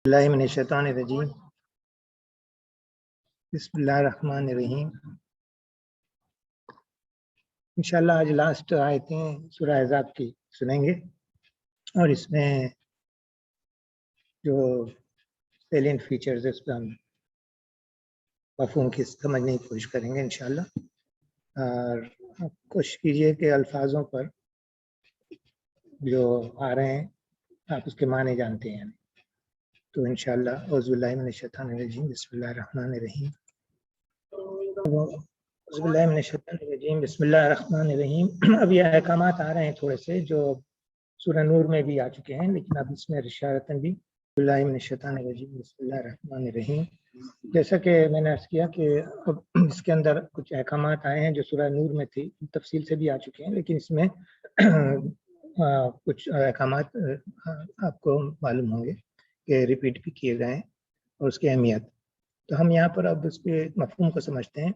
اللہ من الشیطان الرجیم بسم اللہ الرحمن الرحیم۔ انشاءاللہ آج لاسٹ آیتیں سورہ احزاب کی سنیں گے اور اس میں جو سیلینٹ فیچرز اس پہ ہم مفہوم کی سمجھنے کی کوشش کریں گے انشاءاللہ، اور کوشش کیجئے کہ الفاظوں پر جو آ رہے ہیں آپ اس کے معنی جانتے ہیں، تو انشاءاللہ اعوذ باللہ من الشیطان الرجیم بسم اللہ الرحمن الرحیم۔ اعوذ باللہ من الشیطان الرجیم بسم اللہ الرحمن الرحیم۔ اب یہ احکامات آ رہے ہیں تھوڑے سے جو سورہ نور میں بھی آ چکے ہیں، لیکن اب اس میں اشارتاً بھی بسم اللہ من الشیطان الرجیم بسم اللہ الرحمن الرحیم۔ جیسا کہ میں نے عرض کیا کہ اب اس کے اندر کچھ احکامات آئے ہیں جو سورہ نور میں تھی، تفصیل سے بھی آ چکے ہیں، لیکن اس میں کچھ احکامات آپ کو معلوم ہوں گے کہ ریپیٹ بھی کیے گئے ہیں اور اس کی اہمیت۔ تو ہم یہاں پر اب اس کے مفہوم کو سمجھتے ہیں۔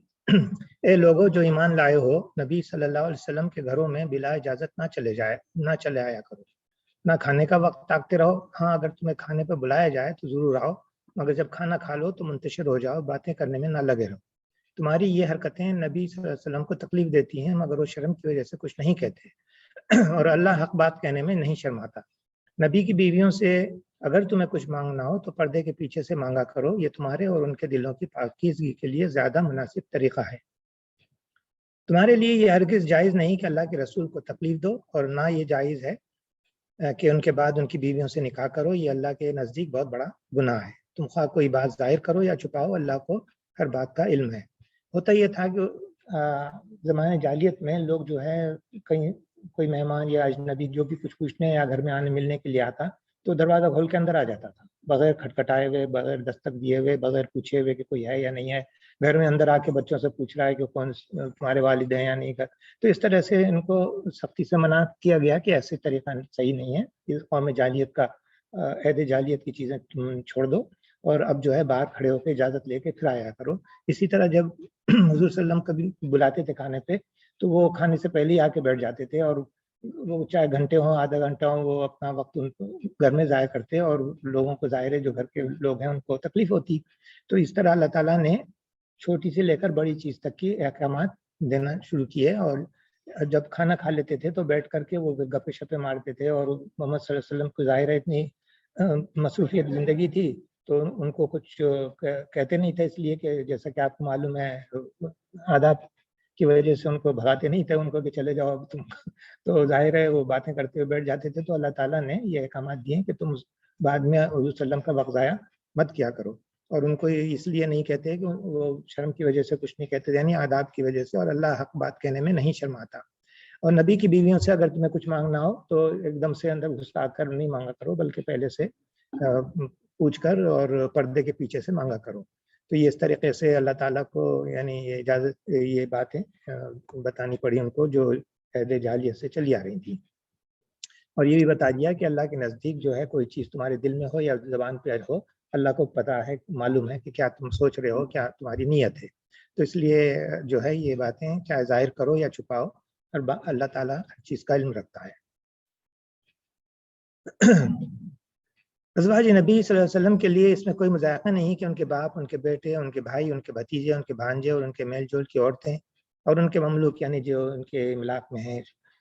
اے لوگوں جو ایمان لائے ہو، نبی صلی اللہ علیہ وسلم کے گھروں میں بلا اجازت نہ چلے آیا کرو، نہ کھانے کا وقت تاکتے رہو۔ ہاں، اگر تمہیں کھانے پر بلایا جائے تو ضرور آؤ، مگر جب کھانا کھا لو تو منتشر ہو جاؤ، باتیں کرنے میں نہ لگے رہو۔ تمہاری یہ حرکتیں نبی صلی اللہ علیہ وسلم کو تکلیف دیتی ہیں، مگر وہ شرم کی وجہ سے کچھ نہیں کہتے اور اللہ حق بات کہنے میں نہیں شرماتا۔ نبی کی بیویوں سے اگر تمہیں کچھ مانگنا ہو تو پردے کے پیچھے سے مانگا کرو، یہ تمہارے اور ان کے دلوں کی پاکیزگی کے لیے زیادہ مناسب طریقہ ہے۔ تمہارے لیے یہ ہرگز جائز نہیں کہ اللہ کے رسول کو تکلیف دو، اور نہ یہ جائز ہے کہ ان کے بعد ان کی بیویوں سے نکاح کرو، یہ اللہ کے نزدیک بہت بڑا گناہ ہے۔ تم خواہ کوئی بات ظاہر کرو یا چھپاؤ، اللہ کو ہر بات کا علم ہے۔ ہوتا یہ تھا کہ زمانے جاہلیت میں لوگ جو ہے کہیں کوئی مہمان یا اجنبی جو بھی کچھ پوچھنے یا گھر میں آنے ملنے کے لیے آتا تو دروازہ کھول کے اندر آ جاتا تھا، بغیر کھٹکھٹائے ہوئے، بغیر دستک دیے ہوئے، بغیر پوچھے ہوئے کہ کوئی ہے یا نہیں ہے۔ گھر میں اندر آ کے بچوں سے پوچھ رہا ہے کہ کون تمہارے والد ہیں یا نہیں۔ تو اس طرح سے ان کو سختی سے منع کیا گیا کہ ایسے طریقہ صحیح نہیں ہے، اس قوم جاہلیت کا عہد جاہلیت کی چیزیں چھوڑ دو اور اب جو ہے باہر کھڑے ہو کے اجازت لے کے پھر آیا کرو۔ اسی طرح جب حضور صلی اللہ علیہ وسلم کبھی بلاتے تھے کھانے پہ تو وہ کھانے سے پہلے ہی آ کے بیٹھ جاتے تھے، اور وہ چاہے گھنٹے ہوں آدھا گھنٹہ ہوں، وہ اپنا وقت ان کو گھر میں ضائع کرتے اور لوگوں کو ظاہر ہے جو گھر کے لوگ ہیں ان کو تکلیف ہوتی۔ تو اس طرح اللہ تعالیٰ نے چھوٹی سے لے کر بڑی چیز تک کی احکامات دینا شروع کیے، اور جب کھانا کھا لیتے تھے تو بیٹھ کر کے وہ گپے شپے مارتے تھے، اور محمد صلی اللہ علیہ وسلم کو ظاہر ہے اتنی مصروفیت زندگی تھی تو ان کو کچھ کہتے نہیں تھے، اس لیے کہ جیسا کہ آپ کو معلوم ہے عادات کی وجہ سے ان کو بھگاتے نہیں تھے ان کو کہ چلے جاؤ تم، تو ظاہر ہے وہ باتیں کرتے ہوئے بیٹھ جاتے تھے۔ تو اللہ تعالیٰ نے یہ احکامات دیے کہ تم بعد میں حضور صلی اللہ علیہ وسلم کا وقت ضائع مت کیا کرو، اور ان کو اس لیے نہیں کہتے کہ وہ شرم کی وجہ سے کچھ نہیں کہتے، یعنی آداب کی وجہ سے، اور اللہ حق بات کہنے میں نہیں شرماتا۔ اور نبی کی بیویوں سے اگر تمہیں کچھ مانگنا ہو تو ایک دم سے اندر گھس آ کر نہیں مانگا کرو، بلکہ پہلے سے پوچھ کر اور پردے کے پیچھے سے مانگا کرو۔ تو یہ اس طریقے سے اللہ تعالیٰ کو یعنی یہ اجازت، یہ باتیں بتانی پڑی ان کو جو عہد جاہلیت سے چلی آ رہی تھی، اور یہ بھی بتا دیا کہ اللہ کے نزدیک جو ہے کوئی چیز تمہارے دل میں ہو یا زبان پہ ہو، اللہ کو پتہ ہے، معلوم ہے کہ کیا تم سوچ رہے ہو، کیا تمہاری نیت ہے۔ تو اس لیے جو ہے یہ باتیں چاہے ظاہر کرو یا چھپاؤ، اللہ تعالیٰ ہر چیز کا علم رکھتا ہے۔ ازواج نبی صلی اللہ علیہ وسلم کے لیے اس میں کوئی مذاقہ نہیں کہ ان کے باپ، ان کے بیٹے، ان کے بھائی، ان کے بھتیجے، ان کے بھانجے اور ان کے میل جول کی عورتیں اور ان کے مملوک یعنی جو ان کے املاک میں ہیں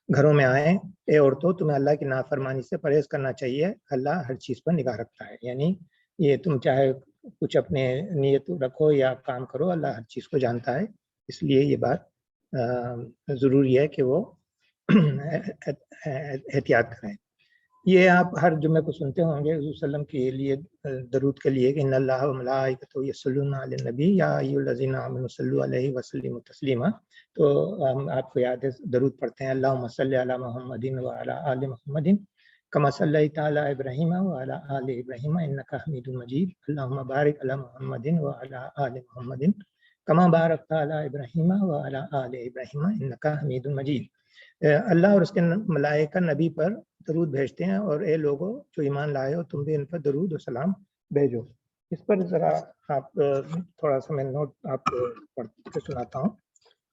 گھروں میں آئیں۔ اے عورتوں، تمہیں اللہ کی نافرمانی سے پرہیز کرنا چاہیے، اللہ ہر چیز پر نگاہ رکھتا ہے، یعنی یہ تم چاہے کچھ اپنے نیت رکھو یا کام کرو، اللہ ہر چیز کو جانتا ہے، اس لیے یہ بات ضروری ہے کہ وہ احتیاط کریں۔ یہ آپ ہر جمعے کو سنتے ہوں گے حضور صلی اللہ علیہ وسلم کے لیے درود کے لیے کہ ان اللہ و ملائکتہ یصلون علی النبی یا ایھا الذین آمنوا صلوا علیہ وسلموا تسلیما۔ تو ہم آپ کو یاد ہے درود پڑھتے ہیں، اللہم صلی علی محمد وعلی آل محمد کما صلیت علی ابراہیم وعلی آل ابراہیم انک حمید مجید، اللہم بارک علی محمد وعلی آل محمد کما بارکت علی ابراہیم وعلی آل ابراہیم انک حمید مجید۔ اللہ اور اس کے ملائکہ نبی پر درود بھیجتے ہیں، اور اے لوگوں جو ایمان لائے ہو تم بھی ان پر درود و سلام بھیجو۔ اس پر ذرا آپ تھوڑا سا میں نوٹ آپ کو پڑھ کے سناتا ہوں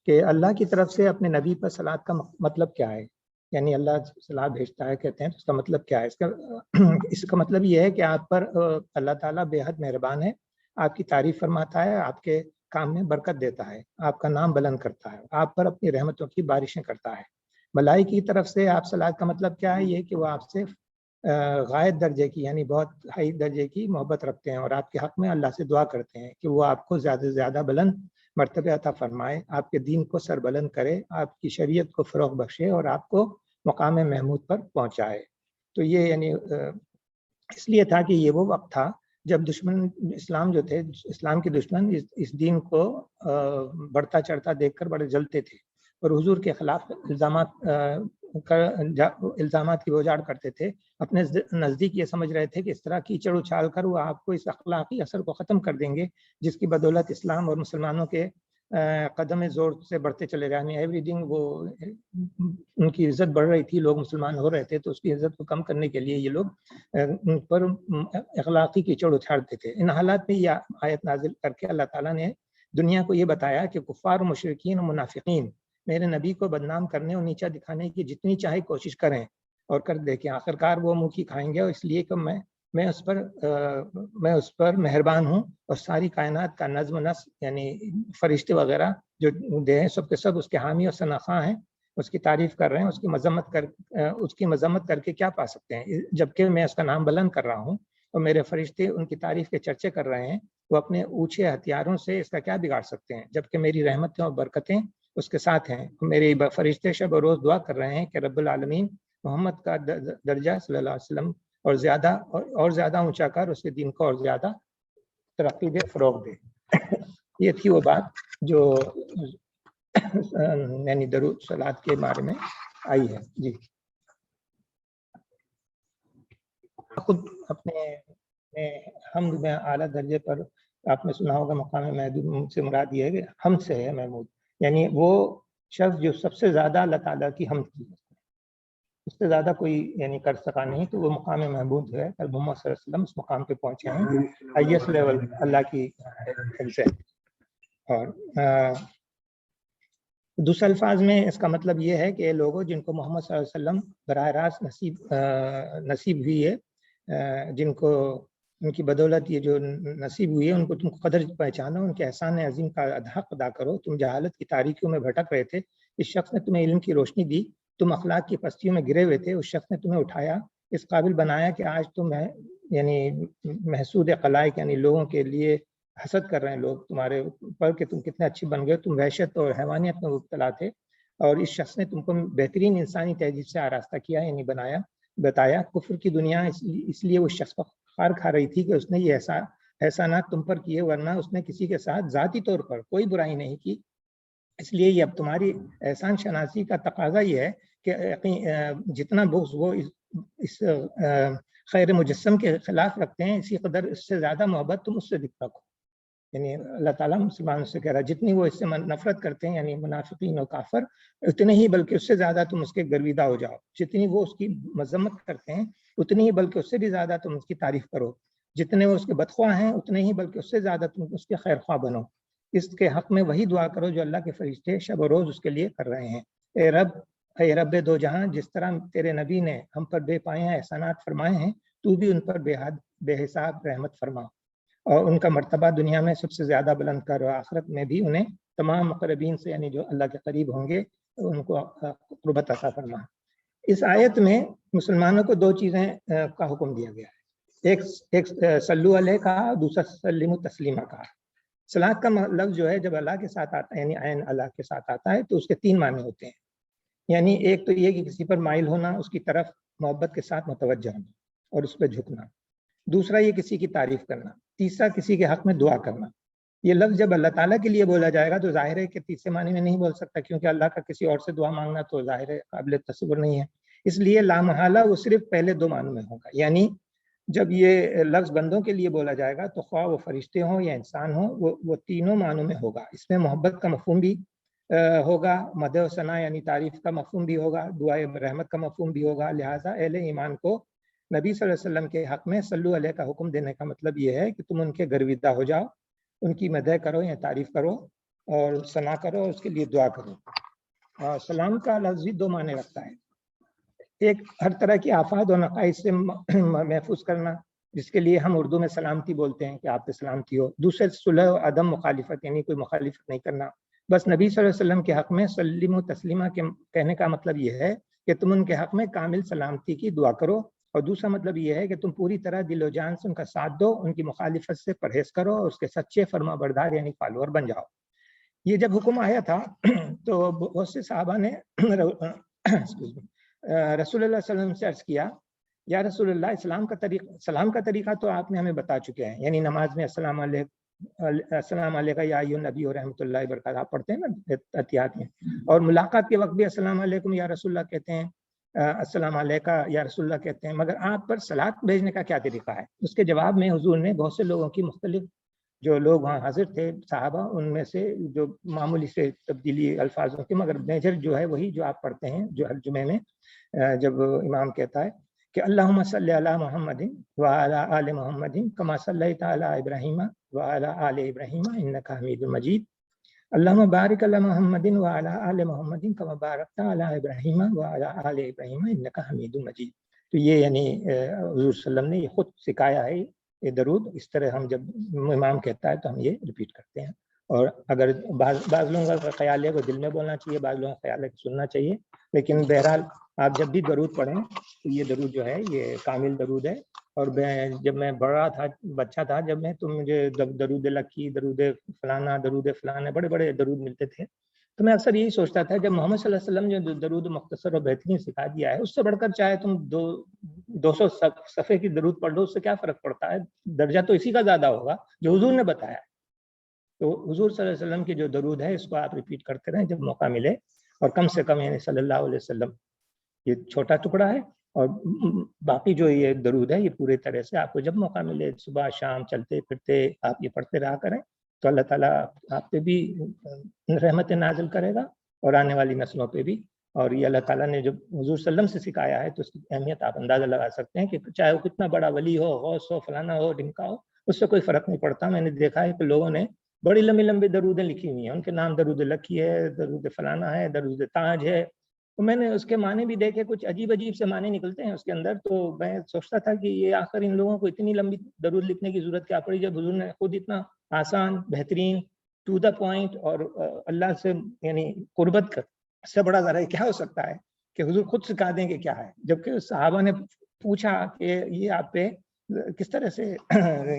کہ اللہ کی طرف سے اپنے نبی پر صلوات کا مطلب کیا ہے۔ یعنی اللہ صلاح بھیجتا ہے کہتے ہیں، تو اس کا مطلب کیا ہے؟ اس کا مطلب یہ ہے کہ آپ پر اللہ تعالیٰ بے حد مہربان ہے، آپ کی تعریف فرماتا ہے، آپ کے کام میں برکت دیتا ہے، آپ کا نام بلند کرتا ہے، آپ پر اپنی رحمتوں کی بارشیں کرتا ہے۔ بلائی کی طرف سے آپ صلاح کا مطلب کیا ہے؟ یہ کہ وہ آپ سے غائب درجے کی یعنی بہت ہائی درجے کی محبت رکھتے ہیں، اور آپ کے حق میں اللہ سے دعا کرتے ہیں کہ وہ آپ کو زیادہ سے زیادہ بلند مرتبہ عطا فرمائے، آپ کے دین کو سر بلند کرے، آپ کی شریعت کو فروغ بخشے اور آپ کو مقام محمود پر پہنچائے۔ تو یہ یعنی اس لیے تھا کہ یہ وہ وقت تھا جب دشمن اسلام جو تھے، اسلام کے دشمن اس دین کو بڑھتا چڑھتا دیکھ کر بڑے جلتے تھے، اور حضور کے خلاف الزامات کی بوجھاڑ کرتے تھے۔ اپنے نزدیک یہ سمجھ رہے تھے کہ اس طرح کیچڑ اچھال کر وہ آپ کو اس اخلاقی اثر کو ختم کر دیں گے جس کی بدولت اسلام اور مسلمانوں کے قدم زور سے بڑھتے چلے رہے ہیں۔ ایوری دن وہ ان کی عزت بڑھ رہی تھی، لوگ مسلمان ہو رہے تھے، تو اس کی عزت کو کم کرنے کے لیے یہ لوگ ان پر اخلاقی کیچڑ اچھالتے تھے۔ ان حالات میں یہ آیت نازل کر کے اللہ تعالیٰ نے دنیا کو یہ بتایا کہ کفار و مشرکین و منافقین میرے نبی کو بدنام کرنے اور نیچا دکھانے کی جتنی چاہے کوشش کریں اور کر دیکھیں، آخرکار وہ منہ کی کھائیں گے، اور اس لیے کہ میں اس پر مہربان ہوں، اور ساری کائنات کا نظم و نسق یعنی فرشتے وغیرہ جو دے ہیں سب کے سب اس کے حامی اور شناخواں ہیں، اس کی تعریف کر رہے ہیں، اس کی مذمت کر کے کیا پا سکتے ہیں؟ جبکہ میں اس کا نام بلند کر رہا ہوں اور میرے فرشتے ان کی تعریف کے چرچے کر رہے ہیں، وہ اپنے اونچے ہتھیاروں سے اس کا کیا بگاڑ سکتے ہیں؟ جبکہ میری رحمتیں اور برکتیں اس کے ساتھ ہیں۔ میرے فرشتے شب و روز دعا کر رہے ہیں کہ رب العالمین محمد کا درجہ صلی اللہ علیہ وسلم اور زیادہ اونچا کر اس کے دین کو اور زیادہ ترقی دے، فروغ دے۔ یہ تھی وہ بات جو یعنی درود صلوات کے بارے میں آئی ہے۔ جی خود اپنے حمد میں اعلیٰ درجے پر آپ نے سنا ہوگا مقام محمود سے مراد یہ ہے کہ حمد سے ہے محمود، یعنی وہ شخص جو سب سے زیادہ اللہ تعالیٰ کی حمد کی، اس سے زیادہ کوئی یعنی کر سکا نہیں، تو وہ مقام محمود ہے۔ کل محمد صلی اللہ علیہ وسلم اس مقام پہ پہنچے ہیں، ہائیسٹ لیول اللہ کی سے۔ اور دوسرے الفاظ میں اس کا مطلب یہ ہے کہ لوگوں جن کو محمد صلی اللہ علیہ وسلم براہ راست نصیب ہوئی ہے، جن کو ان کی بدولت یہ جو نصیب ہوئی ہے، ان کو تم قدر پہچانو، ان کے احسان عظیم کا حق ادا کرو۔ تم جہالت کی تاریکیوں میں بھٹک رہے تھے، اس شخص نے تمہیں علم کی روشنی دی، تم اخلاق کی پستیوں میں گرے ہوئے تھے، اس شخص نے تمہیں اٹھایا، اس قابل بنایا کہ آج تم یعنی محسود خلائق یعنی لوگوں کے لیے حسد کر رہے ہیں لوگ تمہارے اوپر کہ تم کتنے اچھے بن گئے، تم وحشت اور حیوانیت میں مبتلا تھے، اور اس شخص نے تم کو بہترین انسانی تہذیب سے آراستہ کیا یعنی بتایا۔ کفر کی دنیا اس لیے اس شخص پر خار کھا رہی تھی کہ اس نے یہ احسانات تم پر کیے، ورنہ اس نے کسی کے ساتھ ذاتی طور پر کوئی برائی نہیں کی۔ اس لیے یہ اب تمہاری احسان شناسی کا تقاضا یہ ہے کہ جتنا بغض وہ اس خیر مجسم کے خلاف رکھتے ہیں، اسی قدر اس سے زیادہ محبت تم اس سے رکھو۔ یعنی اللہ تعالیٰ مسلمانوں سے کہہ رہا ہے جتنی وہ اس سے نفرت کرتے ہیں یعنی منافقین و کافر، اتنے ہی بلکہ اس سے زیادہ تم اس کے گرویدہ ہو جاؤ۔ جتنی وہ اس کی مذمت کرتے ہیں اتنی ہی بلکہ اس سے بھی زیادہ تم اس کی تعریف کرو۔ جتنے وہ اس کے بدخواہ ہیں اتنے ہی بلکہ اس سے زیادہ تم اس کے خیر خواہ بنو۔ اس کے حق میں وہی دعا کرو جو اللہ کے فرشتے شب و روز اس کے لیے کر رہے ہیں۔ اے رب دو جہاں، جس طرح تیرے نبی نے ہم پر بے پایہ احسانات فرمائے ہیں، تو بھی ان پر بے حساب رحمت فرما، اور ان کا مرتبہ دنیا میں سب سے زیادہ بلند کر، اور آخرت میں بھی انہیں تمام مقربین سے یعنی جو اللہ کے قریب ہوں گے ان کو قربت عطا فرما۔ اس آیت میں مسلمانوں کو دو چیزیں کا حکم دیا گیا ہے، ایک صلو علیہ کہا، دوسرا سلموا تسلیما کہا۔ صلاۃ کا لفظ جو ہے جب اللہ کے ساتھ آتا ہے یعنی عین اللہ کے ساتھ آتا ہے تو اس کے تین معنی ہوتے ہیں، یعنی ایک تو یہ کہ کسی پر مائل ہونا، اس کی طرف محبت کے ساتھ متوجہ ہونا اور اس پہ جھکنا، دوسرا یہ کسی کی تعریف کرنا، تیسرا کسی کے حق میں دعا کرنا۔ یہ لفظ جب اللہ تعالیٰ کے لیے بولا جائے گا تو ظاہر ہے کہ تیسرے معنی میں نہیں بول سکتا، کیونکہ اللہ کا کسی اور سے دعا مانگنا تو ظاہر ہے قابل تصور نہیں ہے، اس لیے لامحالہ وہ صرف پہلے دو معنوں میں ہوگا۔ یعنی جب یہ لفظ بندوں کے لیے بولا جائے گا تو خواہ وہ فرشتے ہوں یا انسان ہوں، وہ تینوں معنوں میں ہوگا۔ اس میں محبت کا مفہوم بھی ہوگا، مدح و ثنا یعنی تعریف کا مفہوم بھی ہوگا، دعائے رحمت کا مفہوم بھی ہوگا۔ لہٰذا اہل ایمان کو نبی صلی اللہ علیہ وسلم کے حق میں صلو علیہ کا حکم دینے کا مطلب یہ ہے کہ تم ان کے گرویدہ ہو جاؤ، ان کی مدح کرو یا تعریف کرو اور ثنا کرو اور اس کے لیے دعا کرو۔ سلام کا لفظ بھی دو معنی رکھتا ہے، ایک ہر طرح کی آفات اور نقائص سے محفوظ کرنا، جس کے لیے ہم اردو میں سلامتی بولتے ہیں کہ آپ پہ سلامتی ہو. دوسرے صلح و عدم مخالفت، یعنی کوئی مخالفت نہیں کرنا. بس نبی صلی اللہ علیہ وسلم کے حق میں سلیم و تسلیمہ کے کہنے کا مطلب یہ ہے کہ تم ان کے حق میں کامل سلامتی کی دعا کرو، اور دوسرا مطلب یہ ہے کہ تم پوری طرح دل و جان سے ان کا ساتھ دو، ان کی مخالفت سے پرہیز کرو اور اس کے سچے فرما بردار یعنی فالوور بن جاؤ. یہ جب حکم آیا تھا تو بہت سے صحابہ نے رسول اللہ صلی اللہ علیہ وسلم سے عرض کیا، یا رسول اللہ، سلام کا طریقہ تو آپ نے ہمیں بتا چکے ہیں، یعنی نماز میں السلام علیکم یا ایھا النبی و رحمۃ اللہ وبرکاتہ آپ پڑھتے ہیں نا اتحیات میں، اور ملاقات کے وقت بھی السلام علیکم یا رسول اللہ کہتے ہیں، السلام علیکہ یا رسول اللہ کہتے ہیں، مگر آپ پر صلات بھیجنے کا کیا طریقہ ہے؟ اس کے جواب میں حضور نے بہت سے لوگوں کی مختلف جو لوگ وہاں حاضر تھے صحابہ، ان میں سے جو معمولی سے تبدیلی الفاظوں کی، مگر میجر جو ہے وہی جو آپ پڑھتے ہیں جو ہر جمعے میں جب امام کہتا ہے کہ اللہم صلی علی محمد وعلی آل محمد کما صلیت علی ابراہیم وعلی آل ابراہیم انک حمید مجید، اللہم بارک علی محمد وعلی آل محمد کما بارکت علی ابراہیم وعلی آل ابراہیم انک حمید مجید. تو یہ یعنی حضور صلی اللہ علیہ وسلم نے یہ خود سکھایا ہے یہ درود. اس طرح ہم جب امام کہتا ہے تو ہم یہ ریپیٹ کرتے ہیں. اور اگر بعض لوگوں کا خیال ہے وہ دل میں بولنا چاہیے، بعض لوگوں کا خیال ہے کہ سننا چاہیے، لیکن بہرحال آپ جب بھی درود پڑھیں تو یہ درود جو ہے یہ کامل درود ہے. اور جب میں بڑا تھا، بچہ تھا جب میں، تو مجھے درود لکی، درود فلانا بڑے بڑے درود ملتے تھے. تو میں اکثر یہی سوچتا تھا جب محمد صلی اللہ علیہ وسلم جو درود مختصر اور بہترین سکھا دیا ہے، اس سے بڑھ کر چاہے تم 200 صفحے کی درود پڑھ لو، اس سے کیا فرق پڑتا ہے؟ درجہ تو اسی کا زیادہ ہوگا جو حضور نے بتایا. تو حضور صلی اللہ علیہ وسلم کی جو درود ہے اس کو آپ ریپیٹ کرتے رہیں جب موقع ملے، اور کم سے کم یعنی صلی اللہ علیہ وسلم یہ چھوٹا ٹکڑا ہے، اور باقی جو یہ درود ہے یہ پورے طرح سے آپ کو جب موقع ملے صبح شام چلتے پھرتے آپ یہ پڑھتے رہا کریں، تو اللہ تعالیٰ آپ پہ بھی رحمت نازل کرے گا اور آنے والی نسلوں پہ بھی. اور یہ اللہ تعالیٰ نے جو حضور صلی اللہ علیہ وسلم سے سکھایا ہے تو اس کی اہمیت آپ اندازہ لگا سکتے ہیں کہ چاہے وہ کتنا بڑا ولی ہو، غوث ہو، فلانا ہو، ڈمکا ہو، اس سے کوئی فرق نہیں پڑتا. میں نے دیکھا ہے کہ لوگوں نے بڑی لمبی لمبی درودیں لکھی ہوئی ہیں، ان کے نام درود لکی ہے، درود فلانا ہے، درود تاج ہے. تو میں نے اس کے معنی بھی دیکھے، کچھ عجیب عجیب سے معنی نکلتے ہیں اس کے اندر. تو میں سوچتا تھا کہ یہ آخر ان لوگوں کو اتنی لمبی درود لکھنے کی ضرورت کیا پڑی جب حضور نے خود اتنا آسان، بہترین، ٹو دا پوائنٹ اور اللہ سے یعنی قربت سے بڑا ذرائع کیا ہو سکتا ہے کہ حضور خود سکھا دیں کہ کیا ہے. جبکہ صحابہ نے پوچھا کہ یہ آپ پہ کس طرح سے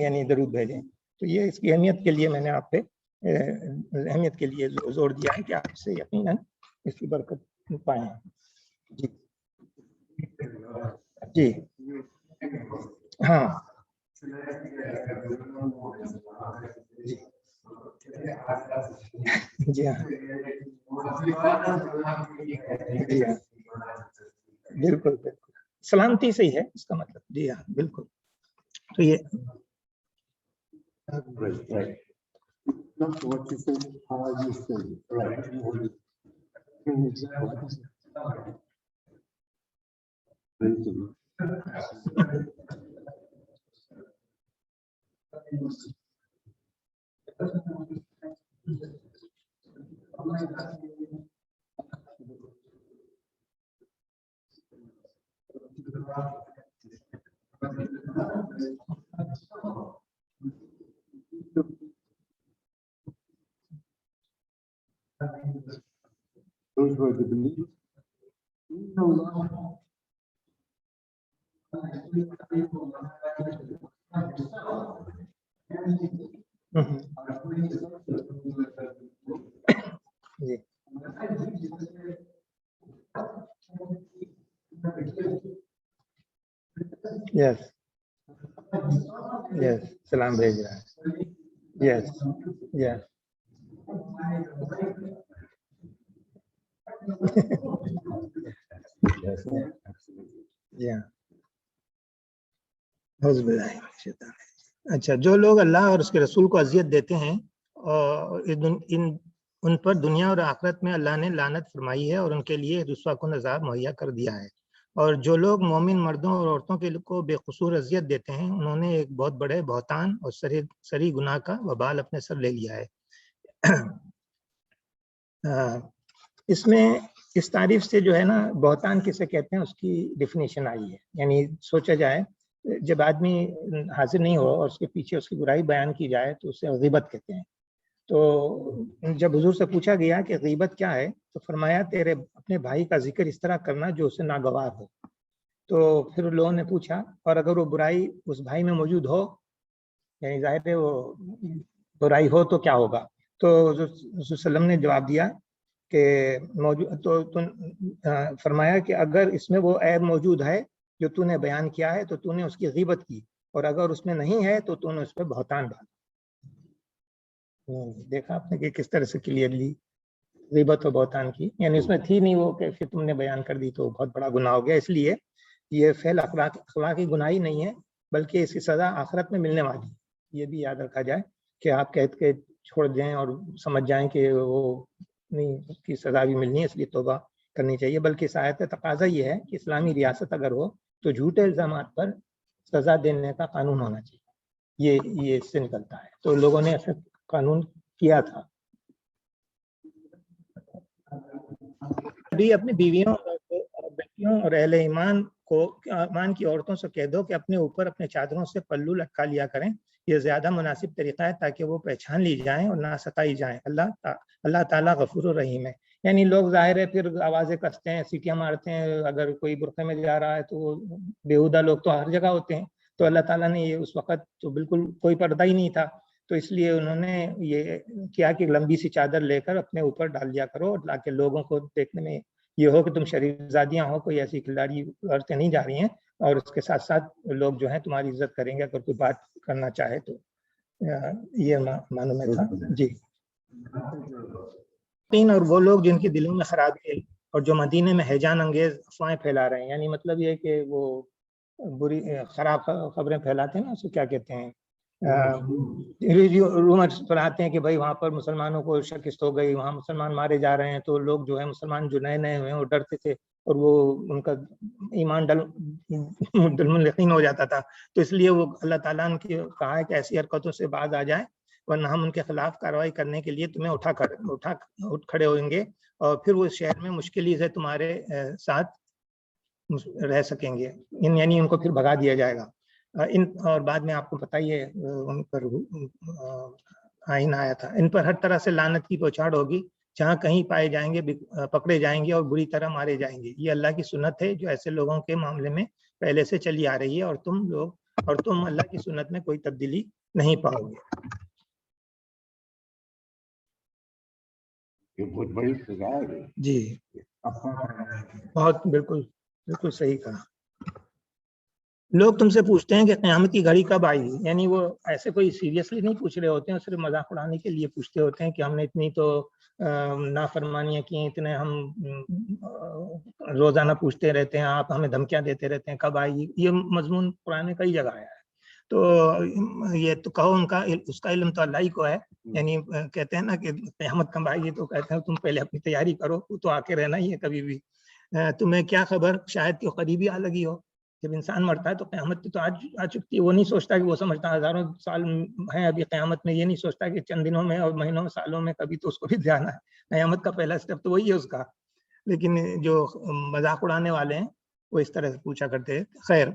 یعنی درود بھیجیں. تو یہ اس کی اہمیت کے لیے میں نے آپ پہ اہمیت کے لیے زور دیا ہے کہ آپ سے یقیناً اس کی برکت پائیں. جی جی ہاں جی ہاں جی ہاں بالکل بالکل سلامتی سے ہی ہے اس کا مطلب. جی ہاں بالکل. تو یہ Those were the believers. یس یس سلام بھیج رہا ہے. یس یس اچھا، جو لوگ اللہ اور اس کے رسول کو اذیت دیتے ہیں اور ان پر دنیا اور آخرت میں اللہ نے لعنت فرمائی ہے اور ان کے لیے رسوا کن عذاب مہیا کر دیا ہے. اور جو لوگ مومن مردوں اور عورتوں کو بے قصور اذیت دیتے ہیں انہوں نے ایک بہت بڑے بہتان اور سری گناہ کا وبال اپنے سر لے لیا ہے. اس میں اس تعریف سے جو ہے نا بہتان کسے کہتے ہیں اس کی ڈیفینیشن آئی ہے. یعنی سوچا جائے جب آدمی حاضر نہیں ہو اور اس کے پیچھے اس کی برائی بیان کی جائے تو اسے غیبت کہتے ہیں. تو جب حضور سے پوچھا گیا کہ غیبت کیا ہے تو فرمایا تیرے اپنے بھائی کا ذکر اس طرح کرنا جو اسے ناگوار ہو. تو پھر لوگوں نے پوچھا اور اگر وہ برائی اس بھائی میں موجود ہو, یعنی ظاہر ہے وہ برائی ہو تو کیا ہوگا. تو حضور صلی اللہ علیہ وسلم نے جواب دیا کہ فرمایا کہ اگر اس میں وہ عیب موجود ہے جو تو نے بیان کیا ہے تو تو نے اس کی غیبت کی, اور اگر اس میں نہیں ہے تو تو نے اس پہ بہتان ڈالا. دیکھا آپ نے کہ کس طرح سے کلیئرلی غیبت و بہتان کی, یعنی اس میں تھی نہیں وہ کہ پھر تم نے بیان کر دی تو بہت بڑا گناہ ہو گیا. اس لیے یہ فعل اخلاقی گناہی نہیں ہے بلکہ اس کی سزا آخرت میں ملنے والی ہے. یہ بھی یاد رکھا جائے کہ آپ کہہ کے چھوڑ دیں اور سمجھ جائیں کہ وہ نہیں, اس کی سزا بھی ملنی ہے اس لیے توبہ کرنی چاہیے. بلکہ اس آیت کا تقاضا یہ ہے کہ اسلامی ریاست اگر ہو تو جھوٹے الزامات پر سزا دینے کا قانون ہونا چاہیے. یہ اس سے نکلتا ہے. تو لوگوں نے ایسا قانون کیا تھا. ابھی اپنی بیویوں اور بیٹیوں اور اہل ایمان کی عورتوں سے کہہ دو کہ اپنے اوپر اپنے چادروں سے پلو لٹکا لیا کریں. یہ زیادہ مناسب طریقہ ہے تاکہ وہ پہچان لی جائیں اور نہ ستائی جائیں. اللہ تعالیٰ غفور الرحیم ہے. یعنی لوگ ظاہر ہے پھر آوازیں کستے ہیں, سیٹیاں مارتے ہیں. اگر کوئی برقعے میں جا رہا ہے تو بیہودہ لوگ تو ہر جگہ ہوتے ہیں. تو اللہ تعالیٰ نے یہ اس وقت تو بالکل کوئی پردہ ہی نہیں تھا, تو اس لیے انہوں نے یہ کیا کہ لمبی سی چادر لے کر اپنے اوپر ڈال دیا کرو تاکہ لوگوں کو دیکھنے میں یہ ہو کہ تم شریف زادیاں ہو, کوئی ایسی کھلاڑی عورتیں نہیں جا رہی ہیں. اور اس کے ساتھ ساتھ لوگ جو ہیں تمہاری عزت کریں گے اگر کوئی بات کرنا چاہے تو. یہ معلوم ہے تھا جی. اور وہ لوگ جن کے دلوں میں خرابی ہے اور جو مدینے میں ہیجان انگیز افواہیں پھیلا رہے ہیں, یعنی مطلب یہ کہ وہ بری خراب خبریں پھیلاتے ہیں نا, اس کو کیا کہتے ہیں, رومرز پڑھاتے ہیں کہ بھائی وہاں پر مسلمانوں کو شکست ہو گئی, وہاں مسلمان مارے جا رہے ہیں. تو لوگ جو ہے مسلمان جو نئے نئے ہوئے ہیں وہ ڈرتے تھے اور وہ ان کا ایمان دل یقین ہو جاتا تھا. تو اس لیے وہ اللہ تعالیٰ نے کہا ہے کہ ایسی حرکتوں سے باز آ جائیں ورنہ ہم ان کے خلاف کارروائی کرنے کے لیے تمہیں اٹھ کھڑے ہوئیں گے اور پھر وہ شہر میں مشکل سے تمہارے ساتھ رہ سکیں گے. یعنی ان کو پھر بھگا دیا جائے گا. اور بعد میں آپ کو پتہ ہی ہے ان پر آئین آیا تھا. ان پر ہر طرح سے لعنت کی بوچھاڑ ہوگی, جہاں کہیں پائے جائیں گے پکڑے جائیں گے اور بری طرح مارے جائیں گے. یہ اللہ کی سنت ہے جو ایسے لوگوں کے معاملے میں پہلے سے چلی آ رہی ہے, اور تم اللہ کی سنت میں کوئی تبدیلی نہیں پاؤ گے. یہ بہت بڑی سزا ہے جی بہت بالکل صحیح کہا. لوگ تم سے پوچھتے ہیں کہ قیامت کی گھڑی کب آئے گی, یعنی وہ ایسے کوئی سیریسلی نہیں پوچھ رہے ہوتے ہیں, صرف مذاق اڑانے کے لیے پوچھتے ہوتے ہیں کہ ہم نے اتنی تو نافرمانیاں کی, اتنے ہم روزانہ پوچھتے رہتے ہیں, آپ ہمیں دھمکیاں دیتے رہتے ہیں کب آئے گی. یہ مضمون قرآن میں کئی جگہ آیا ہے. تو یہ تو کہو اس کا علم تو اللہ ہی کو ہے. یعنی کہتے ہیں نا کہ قیامت کب آئے گی, تو کہتے ہیں تم پہلے اپنی تیاری کرو, تو آ کے رہنا ہی ہے کبھی بھی. تمہیں کیا خبر شاید کہ قریبی آ لگی ہو. جب انسان مرتا ہے تو قیامت تو آ چکتی ہے. وہ نہیں سوچتا کہ وہ سمجھتا ہزاروں سال ہیں ابھی قیامت میں, یہ نہیں سوچتا کہ چند دنوں میں اور مہینوں سالوں میں کبھی تو اس کو بھی جانا ہے. قیامت کا پہلا اسٹیپ تو وہی ہے اس کا. لیکن جو مذاق اڑانے والے ہیں وہ اس طرح سے پوچھا کرتے ہیں. خیر,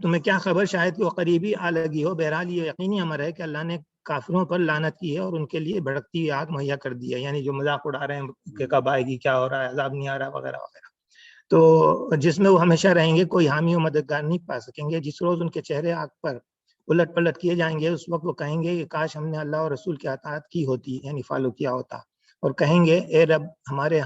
تمہیں کیا خبر شاید کہ وہ قریبی آ لگی ہو. بہرحال یہ یقینی امر ہے کہ اللہ نے کافروں پر لعنت کی ہے اور ان کے لیے بھڑکتی آگ مہیا کر دی ہے. یعنی جو مذاق اڑا رہے ہیں کہ کب آئے گی, کیا ہو رہا ہے, عذاب نہیں آ رہا وغیرہ وغیرہ, تو جس میں وہ ہمیشہ رہیں گے, کوئی حامی و مددگار نہیں پا سکیں گے. جس روز ان کے چہرے آگ پر الٹ پلٹ کیے جائیں گے, اس وقت وہ کہیں گے کہ کاش ہم نے اللہ اور رسول کی اطاعت کی ہوتی, یعنی فالو کیا ہوتا. اور کہیں گے اے ہمارے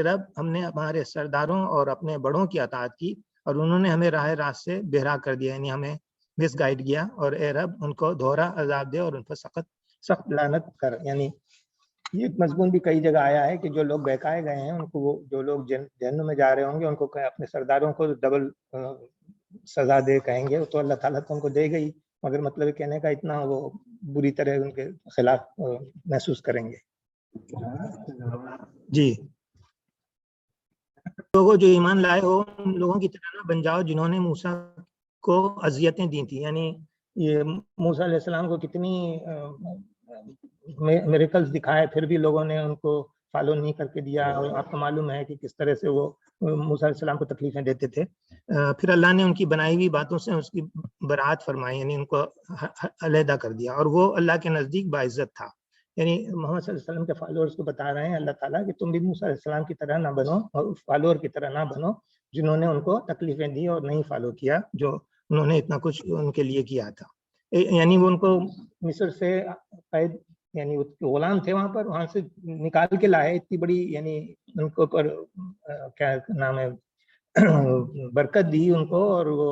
رب, ہم نے ہمارے سرداروں اور اپنے بڑوں کی اطاعت کی اور انہوں نے ہمیں راہ راست سے بہرا کر دیا, یعنی ہمیں مس گائیڈ کیا. اور اے رب, ان کو دوہرا عذاب دے اور ان پر سخت لعنت کر. یعنی یہ مضمون بھی کئی جگہ آیا ہے کہ جو لوگ بہکائے گئے ہیں ان کو, وہ جو لوگ جہنم میں جا رہے ہوں گے ان کو اپنے سرداروں کو ڈبل سزا دے کہیں گے. تو اللہ تعالیٰ تو ان کو دے گئی, مگر مطلب کہنے کا اتنا وہ بری طرح ان کے خلاف محسوس کریں گے. جی, لوگوں جو ایمان لائے ہو ان لوگوں کی طرح نہ بن جاؤ جنہوں نے موسیٰ کو اذیتیں دی تھیں. یعنی یہ موسیٰ علیہ السلام کو کتنی میریکلز دکھائے, پھر بھی لوگوں نے ان کو فالو نہیں کر کے دیا، اور آپ کو معلوم ہے کہ کس طرح سے وہ موسیٰ علیہ السلام کو تکلیفیں دیتے تھے. پھر اللہ نے ان کی بنائی ہوئی باتوں سے اس کی برات فرمائی، یعنی ان کو علیحدہ کر دیا، اور وہ اللہ کے نزدیک باعزت تھا. یعنی محمد صلی اللہ علیہ وسلم کے فالوورز کو بتا رہے ہیں اللہ تعالیٰ کہ تم بھی موسیٰ علیہ السلام کی طرح نہ بنو، اور فالوور کی طرح نہ بنو جنہوں نے ان کو تکلیفیں دی اور نہیں فالو کیا جو انہوں نے اتنا کچھ ان کے لیے کیا تھا. یعنی وہ ان کو مصر سے قید، یعنی غلام تھے وہاں پر، وہاں سے نکال کے لائے، اتنی بڑی یعنی ان کو پر کیا نام ہے برکت دی ان کو، اور وہ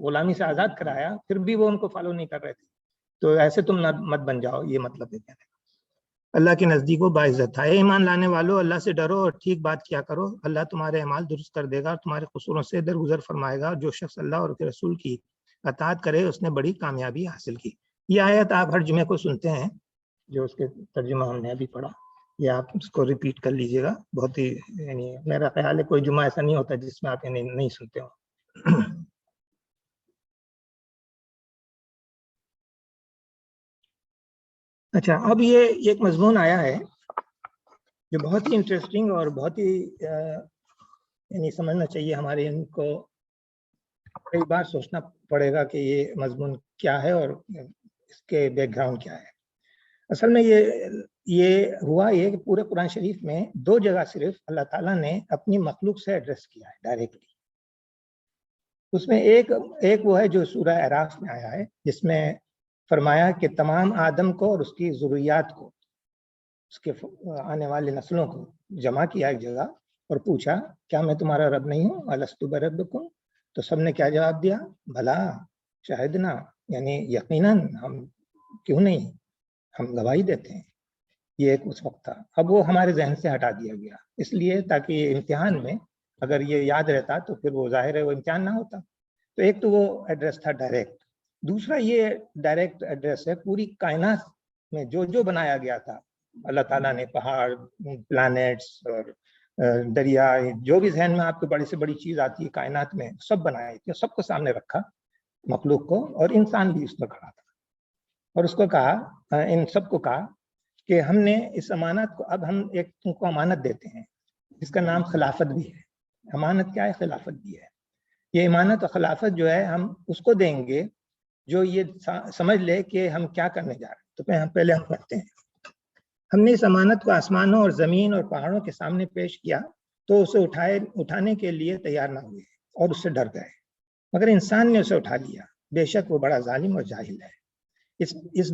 غلامی سے آزاد کرایا، پھر بھی وہ ان کو فالو نہیں کر رہے تھے. تو ایسے تم مت بن جاؤ، یہ مطلب ہے کہنے کا. اللہ کے نزدیک وہ باعزت تھا. اے ایمان لانے والو، اللہ سے ڈرو اور ٹھیک بات کیا کرو، اللہ تمہارے اعمال درست کر دے گا اور تمہارے قصوروں سے درگزر فرمائے گا، اور جو شخص اللہ اور اس کے رسول کی اطاعت کرے اس نے بڑی کامیابی حاصل کی. یہ آیت آپ ہر جمعے کو سنتے ہیں، جو اس کے ترجمہ ہم نے ابھی پڑھا، یہ آپ اس کو ریپیٹ کر لیجئے گا. بہت ہی یعنی میرا خیال ہے کوئی جمعہ ایسا نہیں ہوتا جس میں آپ نہیں سنتے ہو. اچھا، اب یہ ایک مضمون آیا ہے جو بہت ہی انٹرسٹنگ اور بہت ہی یعنی سمجھنا چاہیے ہمارے ان کو، کئی بار سوچنا پڑے گا کہ یہ مضمون کیا ہے اور اس کے بیک گراؤنڈ کیا ہے. اصل میں یہ ہوا یہ کہ پورے قرآن شریف میں 2 جگہ صرف اللہ تعالیٰ نے اپنی مخلوق سے ایڈریس کیا ہے ڈائریکٹلی. اس میں ایک وہ ہے جو سورہ اعراف میں آیا ہے، جس میں فرمایا کہ تمام آدم کو اور اس کی ذریات کو، اس کے آنے والے نسلوں کو جمع کیا ایک جگہ اور پوچھا کیا میں تمہارا رب نہیں ہوں؟ الستو بربکم؟ تو سب نے کیا جواب دیا؟ بھلا شاہدنا، یعنی یقیناً ہم کیوں نہیں، ہم گواہی دیتے ہیں. یہ ایک اس وقت تھا. اب وہ ہمارے ذہن سے ہٹا دیا گیا اس لیے تاکہ امتحان میں اگر یہ یاد رہتا تو پھر وہ ظاہر ہے وہ امتحان نہ ہوتا. تو ایک تو وہ ایڈریس تھا ڈائریکٹ. دوسرا یہ ڈائریکٹ ایڈریس ہے پوری کائنات میں جو بنایا گیا تھا اللہ تعالیٰ نے، پہاڑ، پلانٹس اور دریا، جو بھی ذہن میں آپ کو بڑی سے بڑی چیز آتی ہے کائنات میں، سب بنائی تھی، سب کو سامنے رکھا مخلوق کو، اور انسان بھی اس میں کھڑا تھا. اور اس کو کہا، ان سب کو کہا کہ ہم نے اس امانت کو، اب ہم ایک تم کو امانت دیتے ہیں جس کا نام خلافت بھی ہے. امانت کیا ہے؟ خلافت بھی ہے. یہ امانت اور خلافت جو ہے ہم اس کو دیں گے جو یہ سمجھ لے کہ ہم کیا کرنے جا رہے ہیں. تو پہلے ہم کرتے ہیں. ہم نے اس امانت کو آسمانوں اور زمین اور پہاڑوں کے سامنے پیش کیا تو اسے اٹھانے کے لیے تیار نہ ہوئے اور اس سے ڈر گئے، مگر انسان نے اسے اٹھا لیا. بے شک وہ بڑا ظالم اور جاہل ہے. اس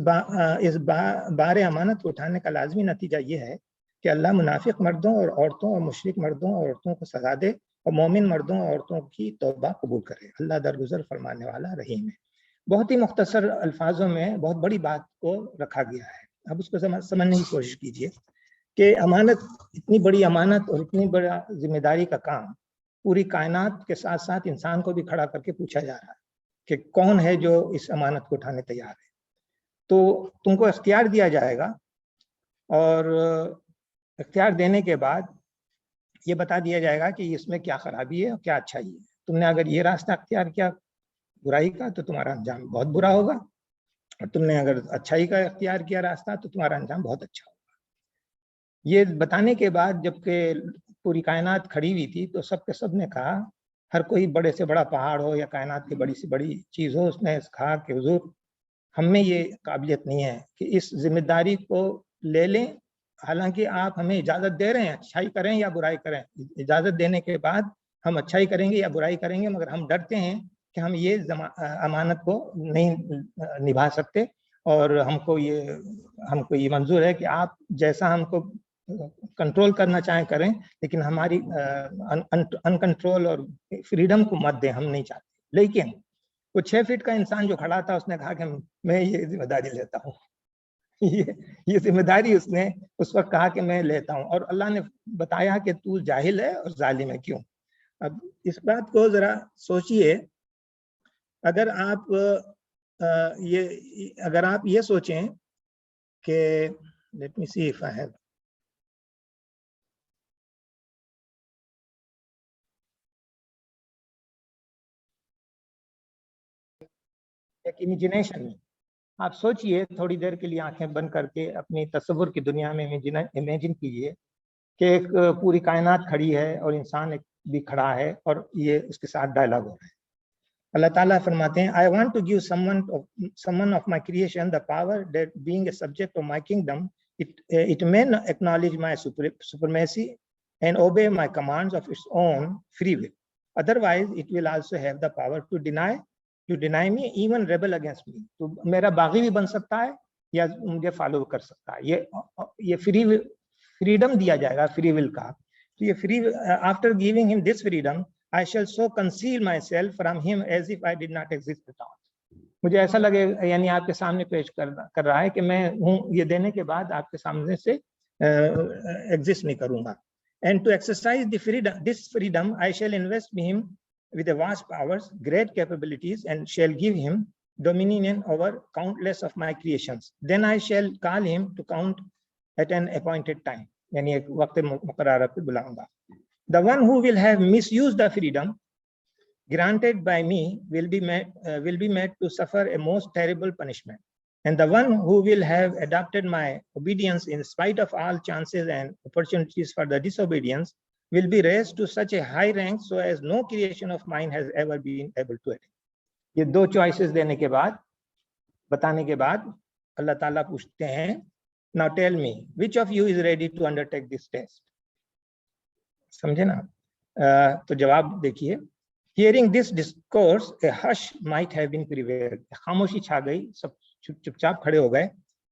بار امانت کو اٹھانے کا لازمی نتیجہ یہ ہے کہ اللہ منافق مردوں اور عورتوں اور مشرک مردوں اور عورتوں کو سزا دے اور مومن مردوں اور عورتوں کی توبہ قبول کرے. اللہ درگزر فرمانے والا رحیم ہے. بہت ہی مختصر الفاظوں میں بہت بڑی بات کو رکھا گیا ہے. اب اس کو سمجھنے کی کوشش کیجئے کہ امانت، اتنی بڑی امانت اور اتنی بڑا ذمہ داری کا کام پوری کائنات کے ساتھ ساتھ انسان کو بھی کھڑا کر کے پوچھا جا رہا ہے کہ کون ہے جو اس امانت کو اٹھانے تیار ہے. تو تم کو اختیار دیا جائے گا، اور اختیار دینے کے بعد یہ بتا دیا جائے گا کہ اس میں کیا خرابی ہے اور کیا اچھائی ہے. تم نے اگر یہ راستہ اختیار کیا برائی کا تو تمہارا انجام بہت برا ہوگا، اور تم نے اگر اچھائی کا اختیار کیا راستہ تو تمہارا انجام بہت اچھا ہوگا. یہ بتانے کے بعد جب کہ پوری کائنات کھڑی ہوئی تھی تو سب نے کہا، ہر کوئی بڑے سے بڑا پہاڑ ہو یا کائنات کی بڑی سے بڑی چیز ہو، اس نے کہا کہ حضور ہم میں یہ قابلیت نہیں ہے کہ اس ذمہ داری کو لے لیں. حالانکہ آپ ہمیں اجازت دے رہے ہیں اچھائی کریں یا برائی کریں، اجازت دینے کے بعد ہم اچھائی کریں گے یا برائی کریں گے، مگر ہم ڈرتے ہیں کہ ہم یہ امانت کو نہیں نبھا سکتے، اور ہم کو یہ منظور ہے کہ آپ جیسا ہم کو کنٹرول کرنا چاہیں کریں، لیکن ہماری ان کنٹرول اور فریڈم کو مت دیں، ہم نہیں چاہتے. لیکن وہ 6 فٹ کا انسان جو کھڑا تھا اس نے کہا کہ میں یہ ذمہ داری لیتا ہوں. یہ ذمہ داری اس نے اس وقت کہا کہ میں لیتا ہوں، اور اللہ نے بتایا کہ تو جاہل ہے اور ظالم ہے. کیوں؟ اب اس بات کو ذرا سوچئے. اگر آپ یہ سوچیں کہ let me see if I have ایک امیجنیشن، آپ سوچئے تھوڑی دیر کے لیے آنکھیں بند کر کے اپنی تصور کی دنیا میں امیجن کیجئے کہ ایک پوری کائنات کھڑی ہے اور انسان بھی کھڑا ہے اور یہ اس کے ساتھ ڈائلاگ ہو رہا ہے. اللہ تعالیٰ فرماتے ہیں I want to give someone of my creation the power that being a subject of my kingdom it may not acknowledge my supremacy and obey my commands of its own free will. Otherwise it will also have the power to deny me, even rebel against me. تو میرا باغی بھی بن سکتا ہے یا مجھے follow کر سکتا ہے. یہ فریڈم دیا جائے گا فری ول کا. تو یہ free after giving him this freedom I shall so conceal myself from him as if I did not exist at all. مجھے ایسا لگے یعنی آپ کے سامنے پیش کر رہا ہے کہ میں ہوں یہ دینے کے بعد آپ کے سامنے سے ایگزسٹ نہیں کروں گا. And to exercise this freedom I shall invest him with a vast powers, great capabilities, and shall give him dominion over countless of my creations. Then I shall call him to count at an appointed time. یعنی ایک وقت مقررہ پہ بلاؤں گا. The one who will have misused the freedom granted by me will be made to suffer a most terrible punishment. And the one who will have adopted my obedience in spite of all chances and opportunities for the disobedience will be raised to such a high rank so as no creation of mine has ever been able to attain. یہ دو choices دینے کے بعد بتانے کے بعد اللہ تعالیٰ پوچھتے ہیں Now tell me, which of you is ready to undertake this test? سمجھے نا. تو جواب دیکھیے. Hearing this discourse, a hush might have been prevailed. خاموشی چھا گئی, سب چپ چاپ کھڑے ہو گئے.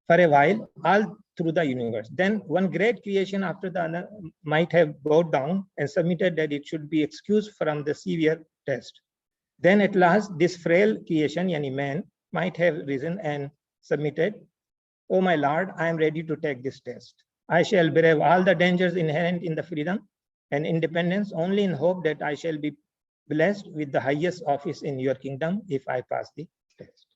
For a while, all through the universe. Then one great creation after the other might have bowed down and submitted that it should be excused from the severe test. Then at last, this frail creation, yani man, might have risen and submitted. Oh my Lord, I am ready to take this test. I shall brave all the dangers inherent in the freedom and independence only in hope that I shall be blessed with the highest office in your kingdom if I pass the test.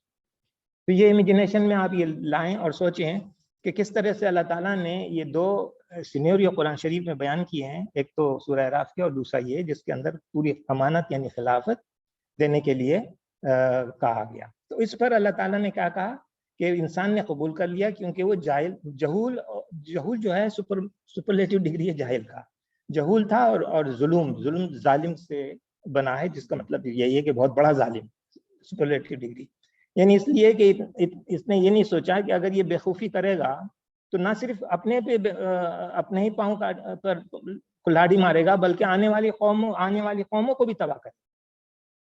تو یہ imagination میں آپ یہ لائیں اور سوچیں کہ کس طرح سے اللہ تعالیٰ نے یہ دو سینیریو قرآن شریف میں بیان کیے ہیں. ایک تو سورہ اعراف کے اور دوسرا یہ جس کے اندر پوری امانت یعنی خلافت دینے کے لیے کہا گیا. تو اس پر اللہ تعالیٰ نے کیا کہا کہ انسان نے قبول کر لیا کیونکہ وہ جہول جو ہے سپرلیٹو ڈگری ہے جاہل کا. جہول تھا اور ظلم ظالم سے بنا ہے جس کا مطلب یہی ہے کہ بہت بڑا ظالم. سپرلیٹو ڈگری یعنی اس لیے کہ اس نے یہ نہیں سوچا کہ اگر یہ بےخوفی کرے گا تو نہ صرف اپنے ہی پاؤں پر کلاڑی مارے گا بلکہ آنے والی قوموں کو بھی تباہ کرے.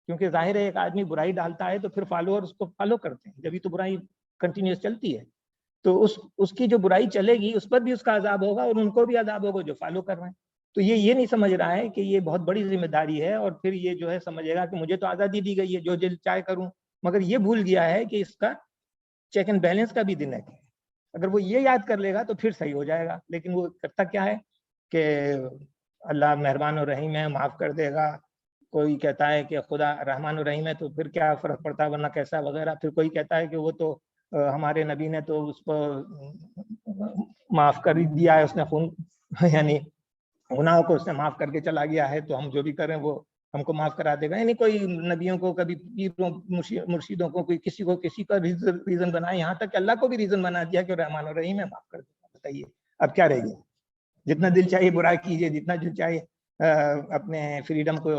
کیونکہ ظاہر ہے ایک آدمی برائی ڈالتا ہے تو پھر فالوور اس کو فالو کرتے ہیں. جبھی تو برائی کنٹینیوس چلتی ہے تو اس کی جو برائی چلے گی اس پر بھی اس کا عذاب ہوگا اور ان کو بھی عذاب ہوگا جو فالو کر رہے ہیں. تو یہ نہیں سمجھ رہا ہے کہ یہ بہت بڑی ذمہ داری ہے اور پھر یہ جو ہے سمجھے گا کہ مجھے تو آزادی دی گئی ہے جو دل چاہے کروں. مگر یہ بھول گیا ہے کہ اس کا چیک اینڈ بیلنس کا بھی دن ہے. اگر وہ یہ یاد کر لے گا تو پھر صحیح ہو جائے گا. لیکن وہ کرتا کیا ہے کہ اللہ مہربان و رحیم ہے معاف کر دے گا. کوئی کہتا ہے کہ خدا رحمان و رحیم ہے تو پھر کیا فرق پڑتا ہے ورنہ کیسا وغیرہ. پھر کوئی کہتا ہے کہ وہ تو ہمارے نبی نے تو اس کو معاف کر دیا ہے, اس نے خون یعنی گناہوں کو اس نے معاف کر کے چلا گیا ہے تو ہم جو بھی کریں وہ ہم کو معاف کرا دے گا. یعنی کوئی نبیوں کو کبھی پیروں مرشدوں کو کوئی کسی کا ریزن بنائے, یہاں تک کہ اللہ کو بھی ریزن بنا دیا کہ رحمان و رحیم ہے معاف کر دے گا. بتائیے اب کیا رہ گیا. جتنا دل چاہیے برا کیجیے, جتنا دل چاہیے اپنے فریڈم کو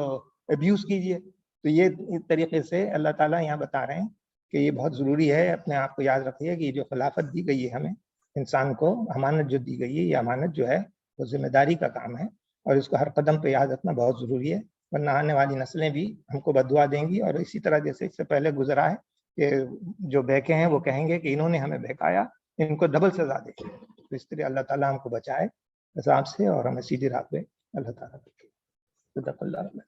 ابیوز کیجیے. تو یہ طریقے سے اللہ تعالیٰ یہاں بتا رہے ہیں کہ یہ بہت ضروری ہے. اپنے آپ کو یاد رکھیے کہ یہ جو خلافت دی گئی ہے ہمیں انسان کو امانت جو دی گئی ہے یہ امانت جو ہے وہ ذمہ داری کا کام ہے اور اس کو ہر قدم پہ یاد رکھنا بہت ضروری ہے. ورنہ آنے والی نسلیں بھی ہم کو بددعا دیں گی اور اسی طرح جیسے اس سے پہلے گزرا ہے کہ جو بہکے ہیں وہ کہیں گے کہ انہوں نے ہمیں بہکایا, ان کو ڈبل سزا دے. تو اس طرح اللہ تعالیٰ ہم کو بچائے عذاب سے اور ہمیں سیدھی راہ پہ اللہ تعالیٰ رکھے. صدق اللہ.